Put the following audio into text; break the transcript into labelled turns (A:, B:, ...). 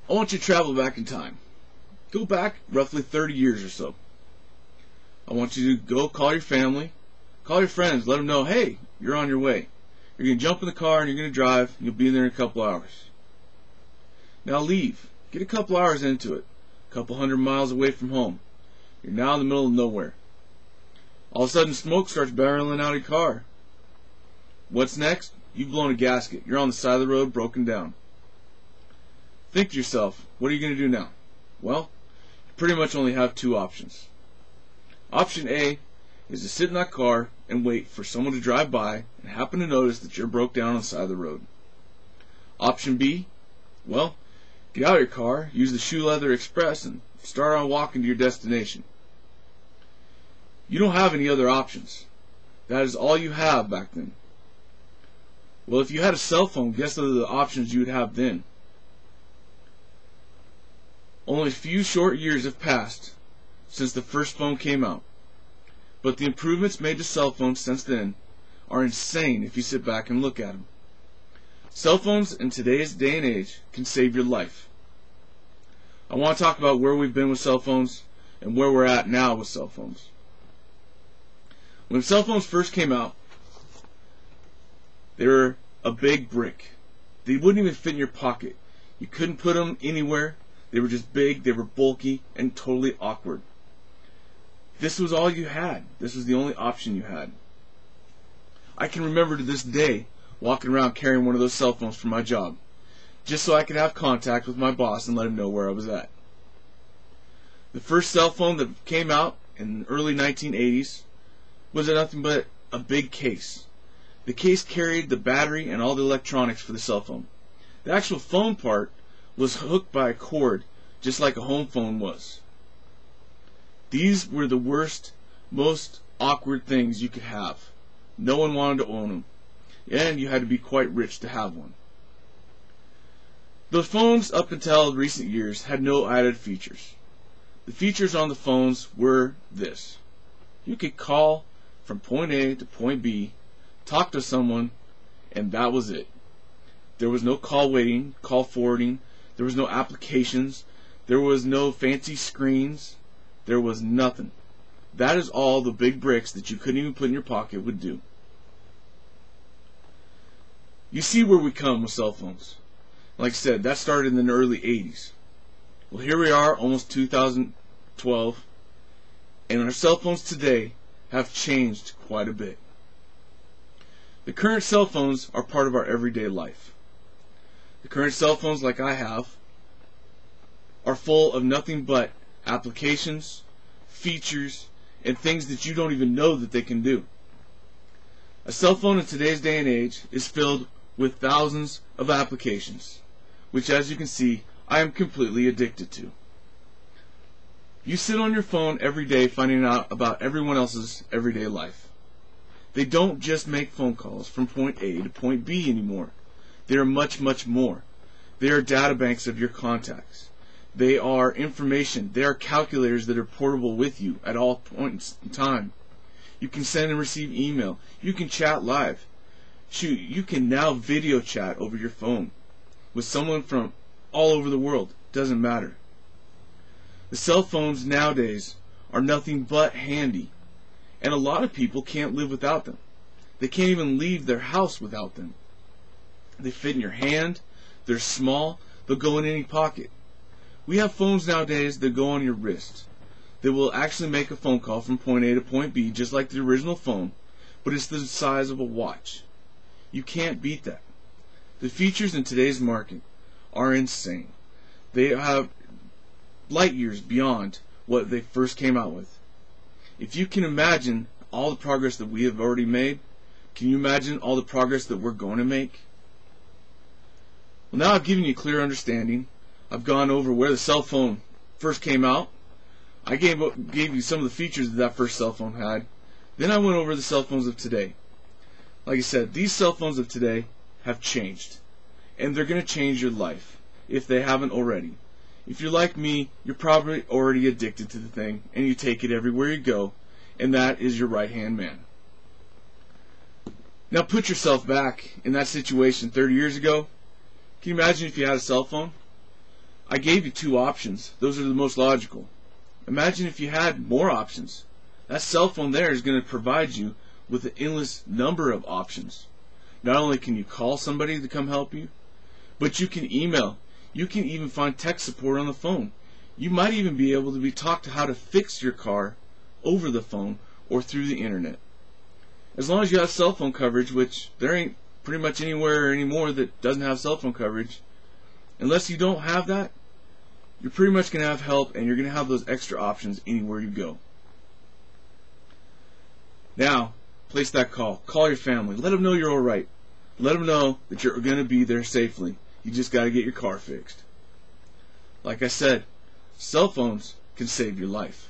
A: I want you to travel back in time. Go back roughly 30 years or so. I want you to go call your family, call your friends, let them know, hey, you're on your way. You're going to jump in the car and you're going to drive, and you'll be there in a couple hours. Now leave. Get a couple hours into it. A couple hundred miles away from home. You're now in the middle of nowhere. All of a sudden, smoke starts barreling out of your car. What's next? You've blown a gasket. You're on the side of the road, broken down. Think to yourself, what are you going to do now? Well, you pretty much only have two options. Option A is to sit in that car and wait for someone to drive by and happen to notice that you're broke down on the side of the road. Option B, well, get out of your car, use the Shoe Leather Express, and start on walking to your destination. You don't have any other options. That is all you have back then. Well, if you had a cell phone, guess what are the options you would have then? Only a few short years have passed since the first phone came out, but the improvements made to cell phones since then are insane if you sit back and look at them. Cell phones in today's day and age can save your life. I want to talk about where we've been with cell phones and where we're at now with cell phones. When cell phones first came out, they were a big brick. They wouldn't even fit in your pocket. You couldn't put them anywhere. They were just big, they were bulky, and totally awkward. This was all you had. This was the only option you had. I can remember to this day walking around carrying one of those cell phones for my job, just so I could have contact with my boss and let him know where I was at. The first cell phone that came out in the early 1980s was nothing but a big case. The case carried the battery and all the electronics for the cell phone. The actual phone part was hooked by a cord, just like a home phone was. These were the worst, most awkward things you could have. No one wanted to own them, and you had to be quite rich to have one. The phones up until recent years had no added features. The features on the phones were this. You could call from point A to point B, talk to someone, and that was it. There was no call waiting, call forwarding. There was no applications. There was no fancy screens. There was nothing. That is all the big bricks that you couldn't even put in your pocket would do. You see where we come with cell phones. Like I said, that started in the early 80s. Well, here we are, almost 2012, and our cell phones today have changed quite a bit. The current cell phones are part of our everyday life. The current cell phones, like I have, are full of nothing but applications, features, and things that you don't even know that they can do. A cell phone in today's day and age is filled with thousands of applications, which, as you can see, I am completely addicted to. You sit on your phone every day finding out about everyone else's everyday life. They don't just make phone calls from point A to point B anymore. They are much, much more. They are data banks of your contacts. They are information. They are calculators that are portable with you at all points in time. You can send and receive email. You can chat live. Shoot, you can now video chat over your phone with someone from all over the world. Doesn't matter. The cell phones nowadays are nothing but handy, and a lot of people can't live without them. They can't even leave their house without them. They fit in your hand, they're small, they'll go in any pocket. We have phones nowadays that go on your wrist. They will actually make a phone call from point A to point B just like the original phone, but it's the size of a watch. You can't beat that. The features in today's market are insane. They have light years beyond what they first came out with. If you can imagine all the progress that we have already made, can you imagine all the progress that we're going to make? Well, now I've given you a clear understanding. I've gone over where the cell phone first came out. I gave you some of the features that first cell phone had. Then I went over the cell phones of today. Like I said, these cell phones of today have changed. And they're going to change your life, if they haven't already. If you're like me, you're probably already addicted to the thing, and you take it everywhere you go, and that is your right-hand man. Now put yourself back in that situation 30 years ago. Can you imagine if you had a cell phone? I gave you 2 options. Those are the most logical. Imagine if you had more options. That cell phone there is going to provide you with an endless number of options. Not only can you call somebody to come help you, but you can email. You can even find tech support on the phone. You might even be able to be taught how to fix your car over the phone or through the internet. As long as you have cell phone coverage, which there ain't pretty much anywhere anymore that doesn't have cell phone coverage, unless you don't have that, you're pretty much going to have help, and you're going to have those extra options anywhere you go. Now, place that call. Call your family. Let them know you're alright. Let them know that you're going to be there safely. You just got to get your car fixed. Like I said, cell phones can save your life.